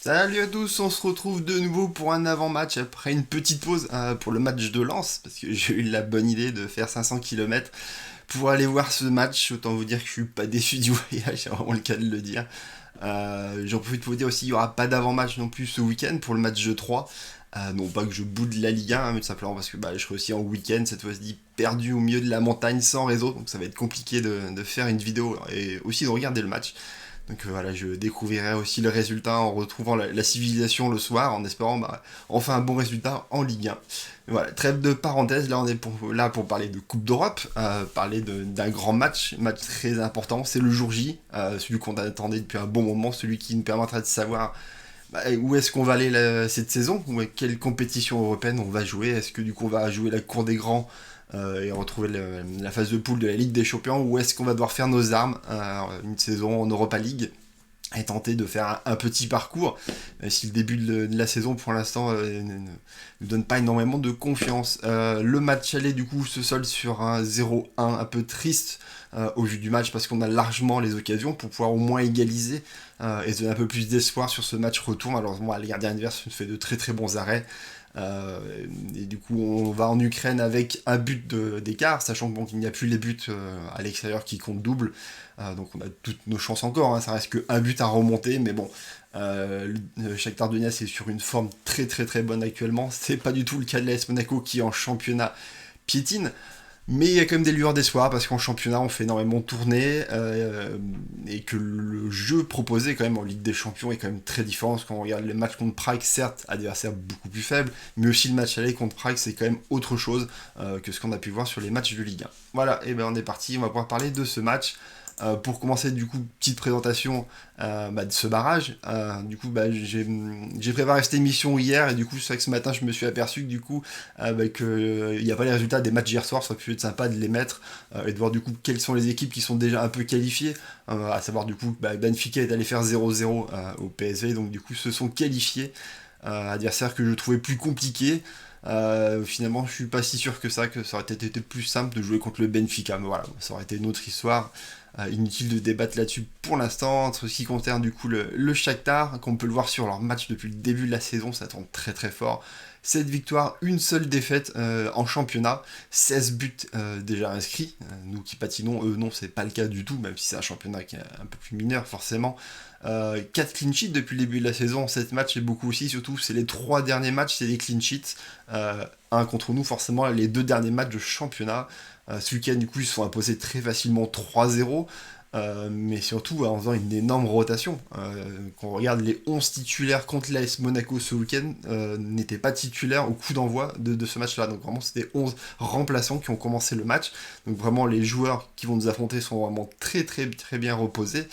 Salut à tous, on se retrouve de nouveau pour un avant-match après une petite pause pour le match de Lens, parce que j'ai eu la bonne idée de faire 500 km pour aller voir ce match. Autant vous dire que je suis pas déçu du voyage, c'est vraiment le cas de le dire. J'en profite pour vous dire aussi qu'il n'y aura pas d'avant-match non plus ce week-end pour le match de 3. Non pas que je boude la Ligue 1, mais tout simplement parce que je serai aussi en week-end, cette fois-ci perdu au milieu de la montagne sans réseau, donc ça va être compliqué de faire une vidéo et aussi de regarder le match. Donc voilà, je découvrirai aussi le résultat en retrouvant la civilisation le soir, en espérant enfin un bon résultat en Ligue 1. Voilà, trêve de parenthèse, là on est là pour parler de Coupe d'Europe, parler d'un grand match très important, c'est le jour J, celui qu'on attendait depuis un bon moment, celui qui nous permettra de savoir où est-ce qu'on va aller cette saison, quelle compétition européenne on va jouer, est-ce que du coup on va jouer la cour des grands et retrouver la phase de poule de la Ligue des Champions, ou est-ce qu'on va devoir faire nos armes, une saison en Europa League et tenter de faire un petit parcours, si le début de la saison pour l'instant ne donne pas énormément de confiance. Le match aller du coup se solde sur un 0-1 un peu triste au vu du match, parce qu'on a largement les occasions pour pouvoir au moins égaliser et se donner un peu plus d'espoir sur ce match retour. Malheureusement, le gardien adverse fait de très très bons arrêts. Euh, et du coup, on va en Ukraine avec un but d'écart, sachant qu'il n'y a plus les buts à l'extérieur qui comptent double. Donc on a toutes nos chances encore, hein, ça reste qu'un but à remonter, mais bon, le Shakhtar Donetsk est sur une forme très très très bonne actuellement. C'est pas du tout le cas de l'AS Monaco qui en championnat piétine. Mais il y a quand même des lueurs d'espoir parce qu'en championnat on fait énormément tourner et que le jeu proposé quand même en Ligue des Champions est quand même très différent. Parce qu'on regarde les matchs contre Prague, certes adversaire beaucoup plus faible, mais aussi le match aller contre Prague, c'est quand même autre chose que ce qu'on a pu voir sur les matchs de Ligue 1. Voilà, et ben on est parti, on va pouvoir parler de ce match. Pour commencer, du coup, petite présentation de ce barrage. J'ai préparé cette émission hier, et du coup, c'est vrai que ce matin, je me suis aperçu que du coup, qu'il n'y a pas les résultats des matchs d'hier soir. Ça aurait pu être sympa de les mettre et de voir du coup quelles sont les équipes qui sont déjà un peu qualifiées. À savoir, du coup, Benfica est allé faire 0-0 au PSV, donc du coup, se sont qualifiés. Adversaire que je trouvais plus compliqué. Finalement, je suis pas si sûr que ça aurait été plus simple de jouer contre le Benfica. Mais voilà, ça aurait été une autre histoire. Inutile de débattre là-dessus pour l'instant. Entre ce qui concerne du coup le Shakhtar, qu'on peut le voir sur leur match depuis le début de la saison, ça tombe très très fort. 7 victoires, une seule défaite en championnat, 16 buts déjà inscrits. Nous qui patinons, eux non, c'est pas le cas du tout, même si c'est un championnat qui est un peu plus mineur forcément. 4 clean sheets depuis le début de la saison, 7 matchs et beaucoup aussi, surtout c'est les 3 derniers matchs, c'est des clean sheets. Un contre nous forcément, les 2 derniers matchs de championnat. Ce week-end, du coup, ils se sont imposés très facilement 3-0, mais surtout en faisant une énorme rotation. Quand on regarde les 11 titulaires contre l'AS Monaco ce week-end, n'étaient pas titulaires au coup d'envoi de ce match-là. Donc vraiment, c'était 11 remplaçants qui ont commencé le match. Donc vraiment, les joueurs qui vont nous affronter sont vraiment très très très bien reposés.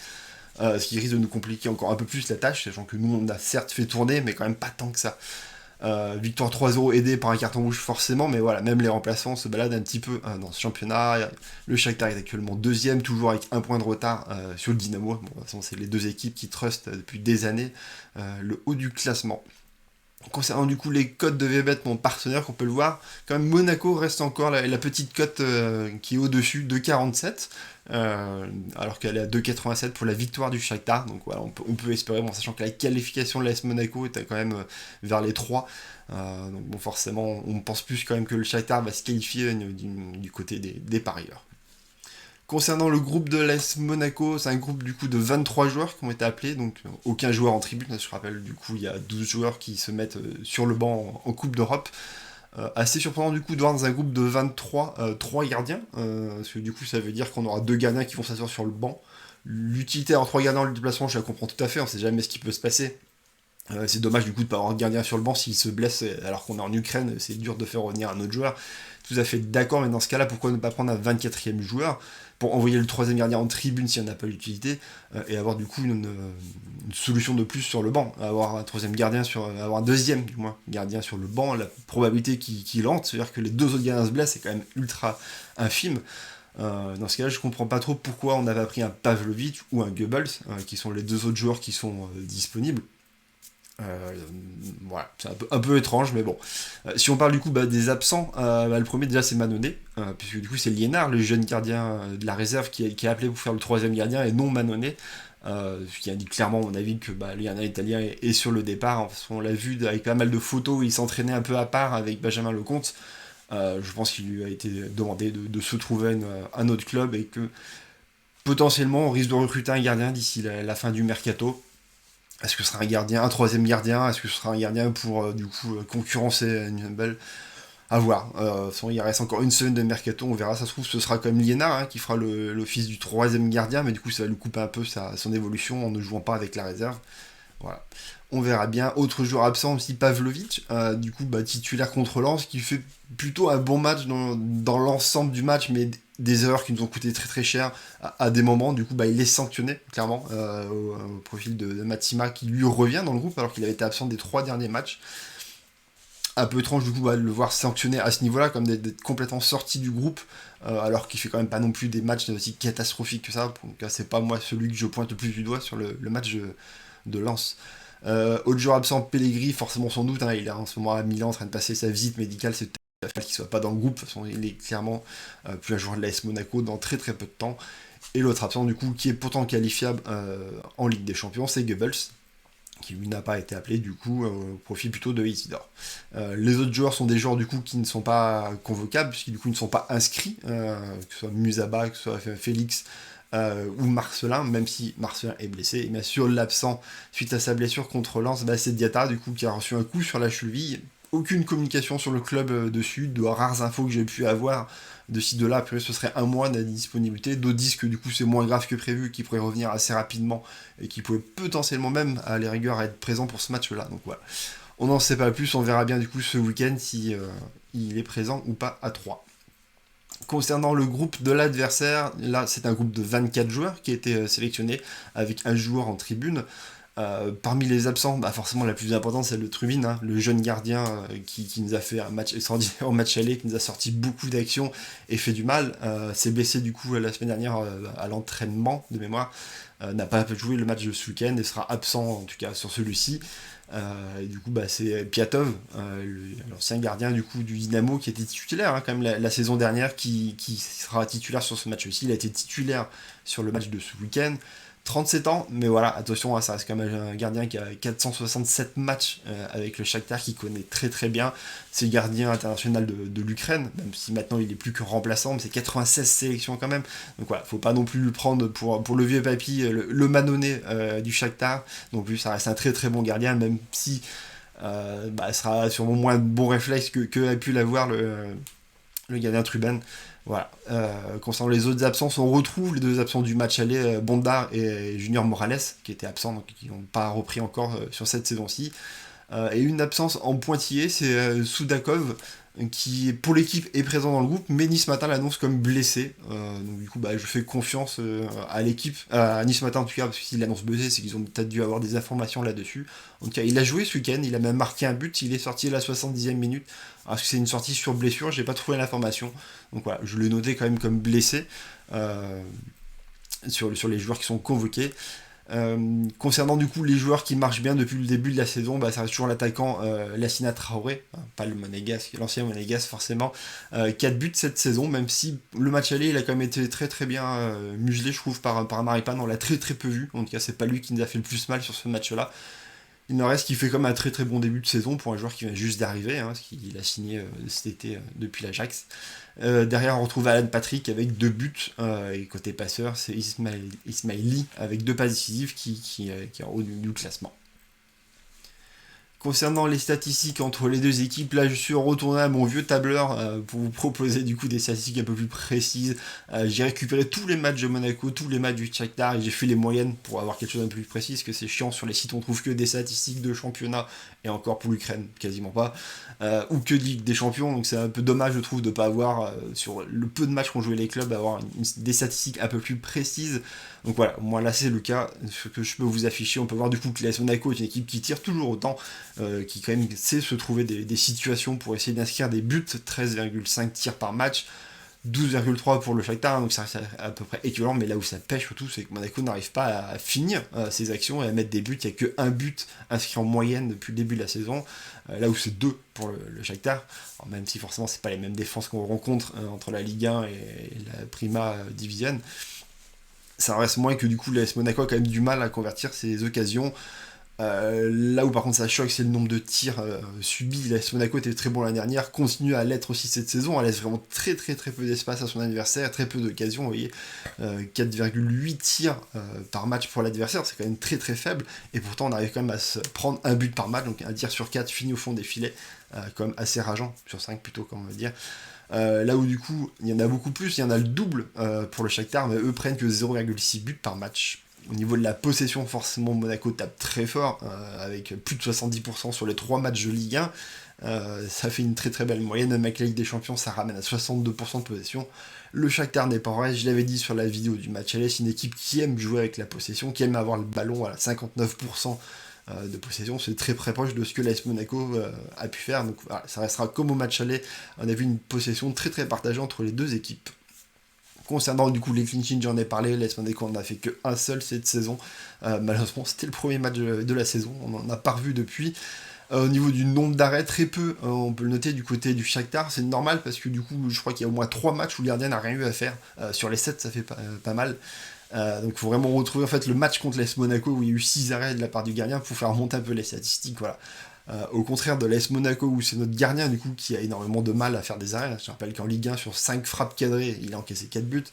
Ce qui risque de nous compliquer encore un peu plus la tâche, sachant que nous, on a certes fait tourner, mais quand même pas tant que ça. Victoire 3-0 aidée par un carton rouge forcément, mais voilà, même les remplaçants se baladent un petit peu dans ce championnat. Le Shakhtar est actuellement deuxième, toujours avec un point de retard sur le Dynamo. Bon, de toute façon, c'est les deux équipes qui trustent depuis des années le haut du classement. Concernant du coup les cotes de VBET, mon partenaire, qu'on peut le voir, quand même Monaco reste encore la petite cote qui est au-dessus de 47, alors qu'elle est à 2,87 pour la victoire du Shakhtar. Donc voilà, on peut espérer, bon, sachant que la qualification de l'AS Monaco est quand même vers les 3. Donc bon, forcément, on pense plus quand même que le Shakhtar va se qualifier du côté des parieurs. Concernant le groupe de l'AS Monaco, c'est un groupe du coup de 23 joueurs qui ont été appelés, donc aucun joueur en tribune, je rappelle, du coup il y a 12 joueurs qui se mettent sur le banc en Coupe d'Europe. Assez surprenant du coup de voir dans un groupe de 23, 3 gardiens, parce que du coup ça veut dire qu'on aura 2 gardiens qui vont s'asseoir sur le banc. L'utilité en 3 gardiens dans le déplacement, je la comprends tout à fait, on sait jamais ce qui peut se passer. C'est dommage du coup de ne pas avoir un gardien sur le banc s'il se blesse alors qu'on est en Ukraine, c'est dur de faire revenir un autre joueur. Tout à fait d'accord, mais dans ce cas-là, pourquoi ne pas prendre un 24e joueur pour envoyer le troisième gardien en tribune si on n'a pas l'utilité et avoir du coup une solution de plus sur le banc, avoir un troisième gardien avoir un deuxième du moins gardien sur le banc, la probabilité qu'il entre, c'est-à-dire que les 2 autres gardiens se blessent, c'est quand même ultra infime. Dans ce cas-là, je comprends pas trop pourquoi on n'avait pris un Pavlovic ou un Goebbels, qui sont les 2 autres joueurs qui sont disponibles. Voilà, c'est un peu étrange, mais bon. Si on parle du coup des absents, le premier déjà c'est Mannone, puisque du coup c'est Liénard, le jeune gardien de la réserve, qui est appelé pour faire le troisième gardien et non Mannone. Ce qui indique clairement, à mon avis, que le gardien italien est sur le départ. En fait, on l'a vu avec pas mal de photos, il s'entraînait un peu à part avec Benjamin Lecomte. Je pense qu'il lui a été demandé de se trouver un autre club et que potentiellement on risque de recruter un gardien d'ici la fin du mercato. Est-ce que ce sera un troisième gardien? Est-ce que ce sera un gardien pour du coup concurrencer Nubel? À voir. Il reste encore une semaine de mercato, on verra. Ça se trouve, ce sera comme Liénard qui fera l'office du troisième gardien, mais du coup, ça va lui couper un peu son évolution en ne jouant pas avec la réserve. Voilà. On verra bien. Autre joueur absent aussi, Pavlovic, du coup titulaire contre Lens, qui fait plutôt un bon match dans l'ensemble du match, mais des erreurs qui nous ont coûté très très cher à des moments. Du coup, il est sanctionné, clairement, au profil de Matsima, qui lui revient dans le groupe, alors qu'il avait été absent des 3 derniers matchs. Un peu étrange du coup de le voir sanctionné à ce niveau-là, comme d'être complètement sorti du groupe, alors qu'il fait quand même pas non plus des matchs aussi catastrophiques que ça. Donc c'est pas moi celui que je pointe le plus du doigt sur le match de Lens. Autre joueur absent, Pellegrini, forcément sans doute, il est en ce moment à Milan en train de passer sa visite médicale, c'est peut-être qu'il soit pas dans le groupe. De toute façon, il est clairement plus un joueur de l'AS Monaco dans très très peu de temps. Et l'autre absent du coup, qui est pourtant qualifiable en Ligue des Champions, c'est Goebbels, qui lui n'a pas été appelé du coup au profit plutôt de Isidore. Les autres joueurs sont des joueurs du coup qui ne sont pas convocables, puisqu'ils du coup ne sont pas inscrits, que ce soit Musaba, que ce soit Félix ou Marcelin, même si Marcelin est blessé. Et bien sûr, l'absent suite à sa blessure contre Lens, c'est Diatta du coup qui a reçu un coup sur la cheville. Aucune communication sur le club dessus, de rares infos que j'ai pu avoir de ci de là. Après, ce serait un mois d'indisponibilité. D'autres disent que du coup c'est moins grave que prévu, qu'il pourrait revenir assez rapidement et qu'il pouvait potentiellement même à les rigueurs être présent pour ce match-là. Donc voilà, on n'en sait pas plus. On verra bien du coup ce week-end si il est présent ou pas à 3. Concernant le groupe de l'adversaire, là c'est un groupe de 24 joueurs qui a été sélectionné avec un joueur en tribune. Parmi les absents, forcément la plus importante c'est le Trubin, le jeune gardien qui nous a fait un match extraordinaire au match aller, qui nous a sorti beaucoup d'actions et fait du mal. S'est blessé du coup la semaine dernière à l'entraînement de mémoire, n'a pas joué le match de ce week-end et sera absent en tout cas sur celui-ci. Et du coup c'est Piatov, l'ancien gardien du coup du Dynamo qui était titulaire quand même la saison dernière, qui sera titulaire sur ce match-ci. Il a été titulaire sur le match de ce week-end. 37 ans, mais voilà, attention, ça reste quand même un gardien qui a 467 matchs avec le Shakhtar, qui connaît très très bien. C'est le gardien international de l'Ukraine, même si maintenant il est plus que remplaçant, mais c'est 96 sélections quand même. Donc voilà, faut pas non plus le prendre pour le vieux papy, le Manonnet du Shakhtar. Donc plus, ça reste un très très bon gardien, même si sera sûrement moins de bons réflexes que a pu l'avoir le gardien Truben. Voilà. Concernant les autres absences, on retrouve les deux absents du match aller, Bondar et Junior Morales, qui étaient absents, donc qui n'ont pas repris encore sur cette saison-ci. Et une absence en pointillé, c'est Soudakov, qui pour l'équipe est présent dans le groupe, mais Nice Matin l'annonce comme blessé. Donc du coup, je fais confiance à l'équipe, à Nice Matin en tout cas, parce que s'il l'annonce blessé, c'est qu'ils ont peut-être dû avoir des informations là-dessus. En tout cas, il a joué ce week-end, il a même marqué un but, il est sorti à la 70e minute. Alors que c'est une sortie sur blessure, j'ai pas trouvé l'information. Donc voilà, je l'ai noté quand même comme blessé sur les joueurs qui sont convoqués. Concernant du coup les joueurs qui marchent bien depuis le début de la saison, ça reste toujours l'attaquant Lassina Traoré, pas le Monégasque, l'ancien Monégasque forcément. 4 buts cette saison, même si le match aller il a quand même été très très bien muselé, je trouve, par Maripane. On l'a très très peu vu, en tout cas c'est pas lui qui nous a fait le plus mal sur ce match-là. Il en reste qui fait comme un très très bon début de saison pour un joueur qui vient juste d'arriver, parce qu'il a signé cet été depuis l'Ajax. Derrière, on retrouve Alan Patrick avec 2 buts. Et côté passeur, c'est Ismaili avec 2 passes décisives qui est en haut du classement. Concernant les statistiques entre les deux équipes, là je suis retourné à mon vieux tableur pour vous proposer du coup des statistiques un peu plus précises. J'ai récupéré tous les matchs de Monaco, tous les matchs du Shakhtar et j'ai fait les moyennes pour avoir quelque chose d'un peu plus précis, parce que c'est chiant sur les sites, on trouve que des statistiques de championnat, et encore pour l'Ukraine, quasiment pas, ou que de Ligue des Champions, donc c'est un peu dommage je trouve de ne pas avoir, sur le peu de matchs qu'ont joué les clubs, avoir des statistiques un peu plus précises. Donc voilà, moi là c'est le cas, ce que je peux vous afficher. On peut voir du coup que l'AS Monaco est une équipe qui tire toujours autant, qui quand même sait se trouver des situations pour essayer d'inscrire des buts, 13,5 tirs par match, 12,3 pour le Shakhtar, donc ça c'est à peu près équivalent, mais là où ça pêche surtout, c'est que Monaco n'arrive pas à finir ses actions et à mettre des buts. Il n'y a que un but inscrit en moyenne depuis le début de la saison, là où c'est 2 pour le Shakhtar. Alors, même si forcément c'est pas les mêmes défenses qu'on rencontre entre la Ligue 1 et la Prima Division. Ça reste moins que du coup l'AS Monaco a quand même du mal à convertir ses occasions. Là où par contre ça choque, c'est le nombre de tirs subis. L'AS Monaco était très bon l'année dernière, continue à l'être aussi cette saison. Elle laisse vraiment très très très peu d'espace à son adversaire, très peu d'occasions. Vous voyez, 4,8 tirs par match pour l'adversaire, c'est quand même très très faible. Et pourtant on arrive quand même à se prendre un but par match, donc un tir sur 4 fini au fond des filets, quand même assez rageant, sur 5 plutôt, comme on va dire. Là où du coup il y en a beaucoup plus, il y en a le double pour le Shakhtar, mais eux prennent que 0,6 buts par match. Au niveau de la possession, forcément, Monaco tape très fort, avec plus de 70% sur les 3 matchs de Ligue 1. Ça fait une très très belle moyenne, même avec la Ligue des Champions, ça ramène à 62% de possession. Le Shakhtar n'est pas vrai, je l'avais dit sur la vidéo du match aller, c'est une équipe qui aime jouer avec la possession, qui aime avoir le ballon à 59% de possession, c'est très très proche de ce que l'AS Monaco a pu faire, donc voilà, ça restera comme au match aller, on a vu une possession très très partagée entre les deux équipes. Concernant du coup les clinchings, j'en ai parlé, l'AS Monaco on n'a fait qu'un seul cette saison. Malheureusement c'était le premier match de la saison, on n'en a pas revu depuis. Au niveau du nombre d'arrêts, très peu, on peut le noter du côté du Shakhtar, c'est normal parce que du coup je crois qu'il y a au moins 3 matchs où le gardien n'a rien eu à faire. Sur les 7 ça fait pas mal. Donc il faut vraiment retrouver en fait le match contre l'AS Monaco où il y a eu 6 arrêts de la part du gardien pour faire remonter un peu les statistiques. Voilà. Au contraire de l'AS Monaco où c'est notre gardien du coup qui a énormément de mal à faire des arrêts. Je rappelle qu'en Ligue 1 sur 5 frappes cadrées il a encaissé 4 buts.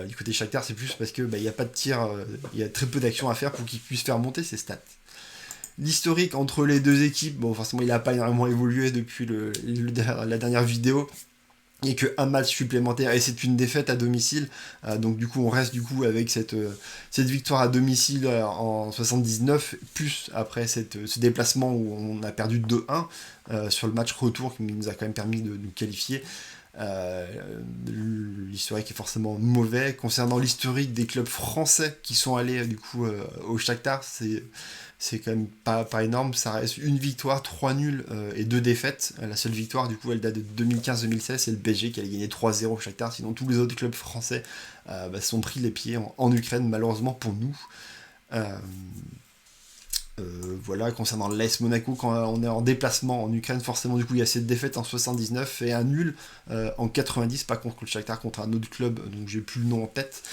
Du côté Shakhtar c'est plus parce que il n'y a pas de tir, il y a très peu d'actions à faire pour qu'il puisse faire monter ses stats. L'historique entre les deux équipes, bon forcément il n'a pas énormément évolué depuis la dernière vidéo. Il n'y a qu'un match supplémentaire et c'est une défaite à domicile. Donc du coup on reste du coup avec cette victoire à domicile en 79, plus après ce déplacement où on a perdu 2-1 sur le match retour qui nous a quand même permis de nous qualifier. Euh, L'historique est forcément mauvais. Concernant l'historique des clubs français qui sont allés du coup au Shakhtar, c'est quand même pas énorme. Ça reste une victoire, 3 nuls et 2 défaites. La seule victoire, du coup, elle date de 2015-2016. C'est le PSG qui a gagné 3-0 au Shakhtar. Sinon, tous les autres clubs français se sont pris les pieds en Ukraine, malheureusement pour nous. Euh, voilà, concernant l'AS Monaco, quand on est en déplacement en Ukraine, forcément, du coup, il y a cette défaite en 79 et un nul en 90, pas contre le Shakhtar, contre un autre club, donc j'ai plus le nom en tête.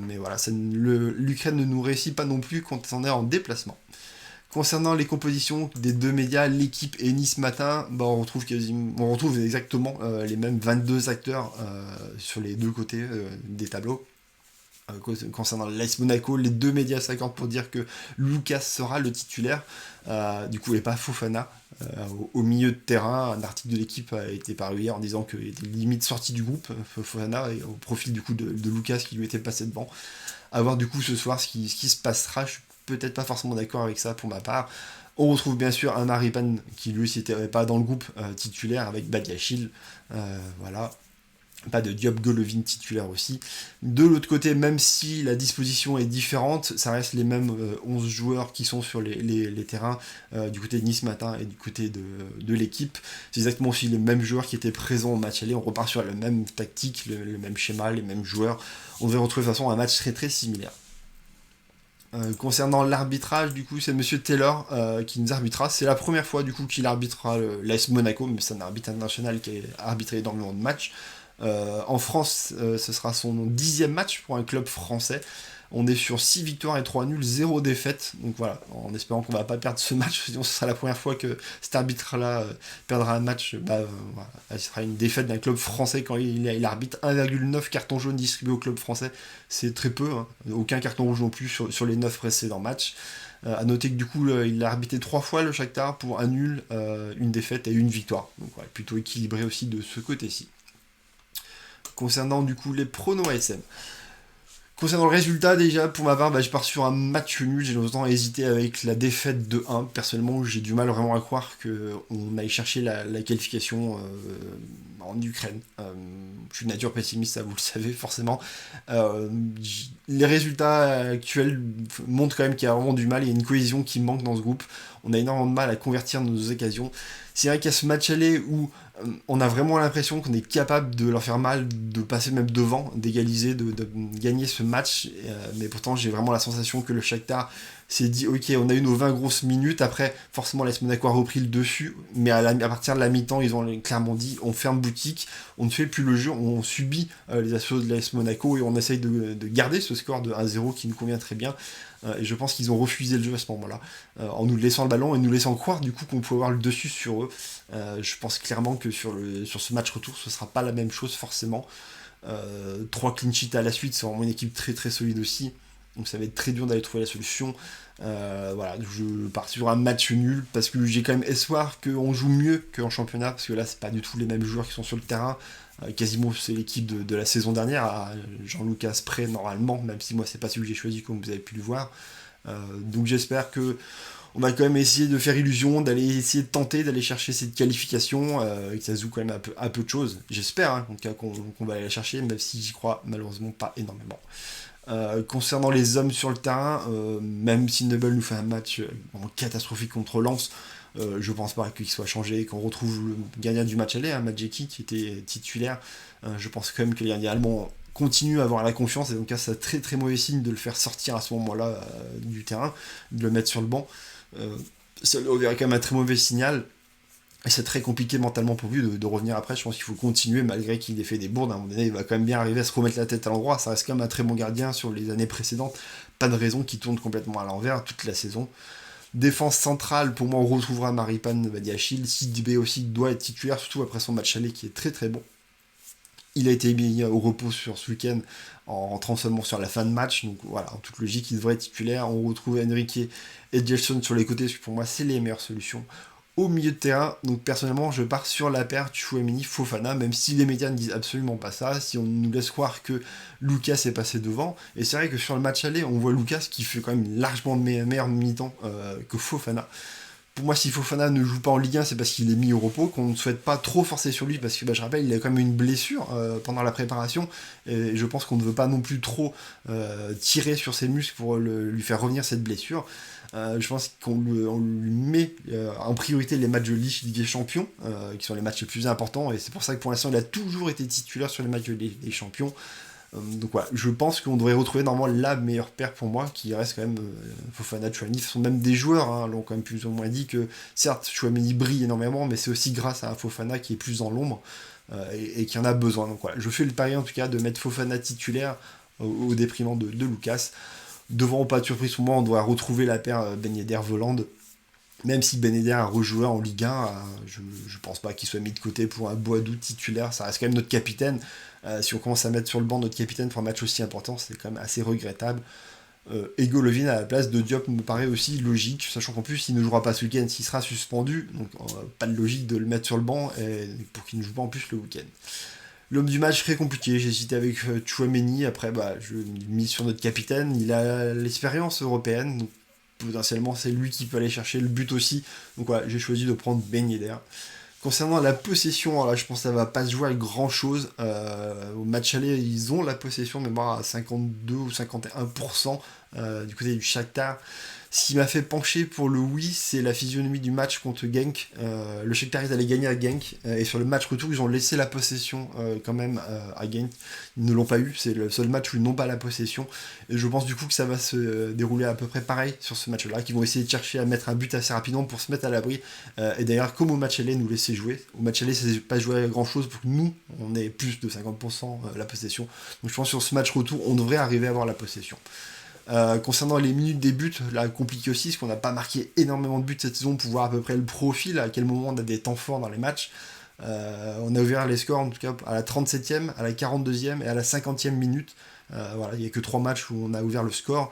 Mais voilà, l'Ukraine ne nous réussit pas non plus quand on est en déplacement. Concernant les compositions des deux médias, l'équipe et Nice Matin, bah on retrouve exactement les mêmes 22 acteurs sur les deux côtés des tableaux. Concernant l'AS Monaco, les deux médias s'accordent pour dire que Lucas sera le titulaire, du coup et pas Fofana au milieu de terrain. Un article de l'équipe a été paru hier en disant qu'il était limite sorti du groupe, Fofana, et au profil du coup de Lucas qui lui était passé devant. À voir du coup ce soir ce qui se passera, je suis peut-être pas forcément d'accord avec ça pour ma part. On retrouve bien sûr un Maripan qui lui aussi n'était pas dans le groupe titulaire avec Badiachil, voilà. Pas de Diop, Golovin titulaire aussi. De l'autre côté, même si la disposition est différente, ça reste les mêmes 11 joueurs qui sont sur les terrains du côté de Nice Matin et du côté de l'équipe. C'est exactement aussi les mêmes joueurs qui étaient présents au match aller. On repart sur la même tactique, le même schéma, les mêmes joueurs. On devrait retrouver de toute façon un match très très similaire. Concernant l'arbitrage, du coup, c'est Monsieur Taylor qui nous arbitrera. C'est la première fois du coup qu'il arbitrera l'AS Monaco, mais c'est un arbitre international qui a arbitré énormément de matchs. En France, ce sera son 10e match pour un club français. On est sur 6 victoires et 3 nuls, 0 défaites. Donc voilà, en espérant qu'on va pas perdre ce match, sinon ce sera la première fois que cet arbitre-là perdra un match. Voilà. Ce sera une défaite d'un club français quand il arbitre 1,9 cartons jaunes distribués au club français. C'est très peu, hein. Aucun carton rouge non plus sur les 9 précédents matchs. A noter que du coup, il a arbitré 3 fois le Shakhtar pour un nul, une défaite et une victoire. Donc voilà, plutôt équilibré aussi de ce côté-ci. Concernant du coup les pronos ASM. Concernant le résultat, déjà, pour ma part, je pars sur un match nul. J'ai longtemps hésité avec la défaite de 1. Personnellement, j'ai du mal vraiment à croire qu'on aille chercher la qualification en Ukraine. Je suis de nature pessimiste, ça vous le savez forcément. Les résultats actuels montrent quand même qu'il y a vraiment du mal. Il y a une cohésion qui manque dans ce groupe. On a énormément de mal à convertir nos occasions. C'est vrai qu'il y a ce match aller où on a vraiment l'impression qu'on est capable de leur faire mal, de passer même devant, d'égaliser, de gagner ce match. Mais pourtant, j'ai vraiment la sensation que le Shakhtar s'est dit ok, on a eu nos 20 grosses minutes. Après, forcément, l'AS Monaco a repris le dessus. Mais à partir de la mi-temps, ils ont clairement dit on ferme boutique, on ne fait plus le jeu, on subit les assauts de l'AS Monaco et on essaye de garder ce score de 1-0 qui nous convient très bien. Et je pense qu'ils ont refusé le jeu à ce moment-là, en nous laissant le ballon et nous laissant croire du coup qu'on pouvait avoir le dessus sur eux. Je pense clairement que sur ce match retour, ce sera pas la même chose forcément. 3 clean sheets à la suite, c'est vraiment une équipe très très solide aussi. Donc ça va être très dur d'aller trouver la solution. Voilà, je pars sur un match nul parce que j'ai quand même espoir qu'on joue mieux qu'en championnat, parce que là c'est pas du tout les mêmes joueurs qui sont sur le terrain. Quasiment c'est l'équipe de la saison dernière, à Jean-Lucas près normalement, même si moi c'est pas celui que j'ai choisi comme vous avez pu le voir. Donc j'espère que on va quand même essayer de faire illusion, d'aller essayer de tenter, d'aller chercher cette qualification, et que ça se joue quand même un peu de choses. J'espère en tout cas qu'on va aller la chercher, même si j'y crois malheureusement pas énormément. Concernant les hommes sur le terrain, même si Noble nous fait un match catastrophique contre Lens, je pense pas qu'il soit changé, qu'on retrouve le gagnant du match aller, Madjeki qui était titulaire. Je pense quand même que les gardiens allemands continuent à avoir la confiance, et donc là c'est très très mauvais signe de le faire sortir à ce moment-là du terrain, de le mettre sur le banc. Ça verrait quand même un très mauvais signal. Et c'est très compliqué mentalement pour lui de revenir après. Je pense qu'il faut continuer malgré qu'il ait fait des bourdes. À un moment donné, il va quand même bien arriver à se remettre la tête à l'endroit. Ça reste quand même un très bon gardien sur les années précédentes. Pas de raison qu'il tourne complètement à l'envers toute la saison. Défense centrale, pour moi, on retrouvera Maripan Badiachil. Sidibé aussi doit être titulaire, surtout après son match aller qui est très très bon. Il a été mis au repos sur ce week-end en rentrant seulement sur la fin de match. Donc voilà, en toute logique, il devrait être titulaire. On retrouve Enrique et Gelson sur les côtés, parce que pour moi, c'est les meilleures solutions. Au milieu de terrain, donc personnellement, je pars sur la paire Tchouaméni-Fofana, même si les médias ne disent absolument pas ça, si on nous laisse croire que Lucas est passé devant. Et c'est vrai que sur le match aller, on voit Lucas qui fait quand même largement meilleur mi-temps que Fofana. Pour moi, si Fofana ne joue pas en Ligue 1, c'est parce qu'il est mis au repos, qu'on ne souhaite pas trop forcer sur lui, parce que je rappelle, il a quand même une blessure pendant la préparation, et je pense qu'on ne veut pas non plus trop tirer sur ses muscles pour lui faire revenir cette blessure. Je pense qu'on lui met en priorité les matchs de Ligue des Champions, qui sont les matchs les plus importants, et c'est pour ça que pour l'instant, il a toujours été titulaire sur les matchs de Ligue des Champions. Donc voilà, je pense qu'on devrait retrouver normalement la meilleure paire pour moi, qui reste quand même Fofana, Chouameni. Ce sont même des joueurs, l'ont quand même plus ou moins dit que certes Chouameni brille énormément, mais c'est aussi grâce à un Fofana qui est plus dans l'ombre et qui en a besoin. Donc voilà, je fais le pari en tout cas de mettre Fofana titulaire au déprimant de Lucas. Devant, pas de surprise pour moi, on doit retrouver la paire Ben Yedder-Voland. Même si Ben Yedder a rejoué en Ligue 1, je pense pas qu'il soit mis de côté pour un Boadou titulaire. Ça reste quand même notre capitaine. Si on commence à mettre sur le banc notre capitaine pour un match aussi important, c'est quand même assez regrettable. Et Golovin à la place de Diop me paraît aussi logique, sachant qu'en plus il ne jouera pas ce week-end, s'il sera suspendu, donc pas de logique de le mettre sur le banc pour qu'il ne joue pas en plus le week-end. L'homme du match très compliqué, j'ai hésité avec Chouameni, après je mise sur notre capitaine, il a l'expérience européenne, donc potentiellement c'est lui qui peut aller chercher le but aussi, donc voilà, j'ai choisi de prendre Ben Yedder. Concernant la possession, là, je pense que ça va pas se jouer à grand chose. Au match aller, ils ont la possession, mais à 52 ou 51% du côté du Shakhtar. Ce qui m'a fait pencher pour le oui, c'est la physionomie du match contre Genk. Le Shakhtar est allé gagner à Genk, et sur le match retour, ils ont laissé la possession quand même à Genk. Ils ne l'ont pas eu, c'est le seul match où ils n'ont pas la possession. Et je pense du coup que ça va se dérouler à peu près pareil sur ce match-là, qu'ils vont essayer de chercher à mettre un but assez rapidement pour se mettre à l'abri. Et d'ailleurs, comme au match aller, nous laisser jouer. Au match aller, ça ne s'est pas joué à grand-chose pour que nous, on ait plus de 50% la possession. Donc je pense que sur ce match retour, on devrait arriver à avoir la possession. Concernant les minutes des buts, là compliqué aussi, parce qu'on n'a pas marqué énormément de buts cette saison pour voir à peu près le profil, à quel moment on a des temps forts dans les matchs. On a ouvert les scores en tout cas à la 37e, à la 42e et à la 50e minute. Voilà, il n'y a que 3 matchs où on a ouvert le score.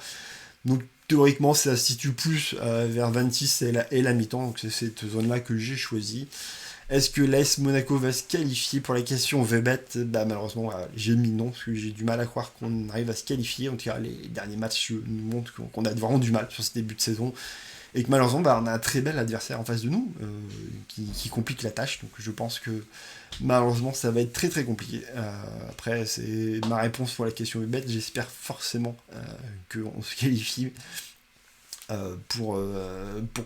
Donc théoriquement ça se situe plus vers 26 et la mi-temps, donc c'est cette zone-là que j'ai choisie. Est-ce que l'AS Monaco va se qualifier pour la question Vebet? Malheureusement, j'ai mis non, parce que j'ai du mal à croire qu'on arrive à se qualifier. En tout cas, les derniers matchs nous montrent qu'on a vraiment du mal sur ce début de saison. Et que malheureusement, on a un très bel adversaire en face de nous, qui complique la tâche. Donc je pense que malheureusement, ça va être très très compliqué. Après, c'est ma réponse pour la question Vebet. J'espère forcément qu'on se qualifie. pour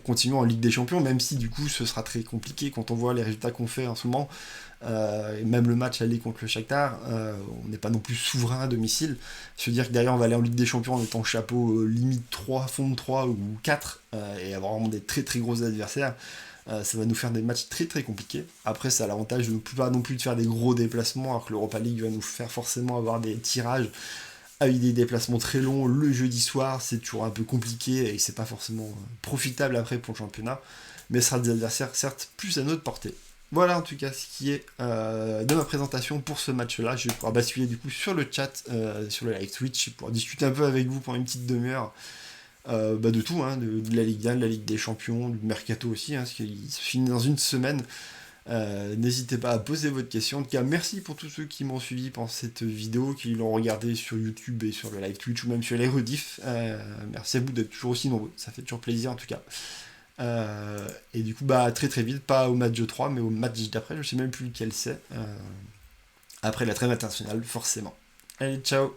continuer en Ligue des Champions, même si du coup ce sera très compliqué quand on voit les résultats qu'on fait en ce moment. Et même le match aller contre le Shakhtar, on n'est pas non plus souverain à domicile. Se dire que derrière on va aller en Ligue des Champions en étant chapeau limite 3, fond de 3 ou 4, et avoir vraiment des très très gros adversaires, ça va nous faire des matchs très très compliqués. Après, ça a l'avantage de ne pas non plus de faire des gros déplacements, alors que l'Europa League va nous faire forcément avoir des tirages avec des déplacements très longs le jeudi soir. C'est toujours un peu compliqué et c'est pas forcément profitable après pour le championnat, mais ce sera des adversaires certes plus à notre portée. Voilà en tout cas ce qui est de ma présentation pour ce match-là. Je vais pouvoir basculer du coup sur le chat, sur le live Twitch, pour discuter un peu avec vous pendant une petite demi-heure de tout, hein, de la Ligue 1, de la Ligue des Champions, du Mercato aussi, hein, parce qu'il se finit dans une semaine. N'hésitez pas à poser votre question. En tout cas, merci pour tous ceux qui m'ont suivi pendant cette vidéo, qui l'ont regardé sur YouTube et sur le live Twitch ou même sur les rediffs. Merci à vous d'être toujours aussi nombreux, ça fait toujours plaisir en tout cas. Et du coup, bah très très vite, pas au match 3, mais au match d'après, je sais même plus lequel c'est. Après la trêve internationale, forcément. Allez, ciao!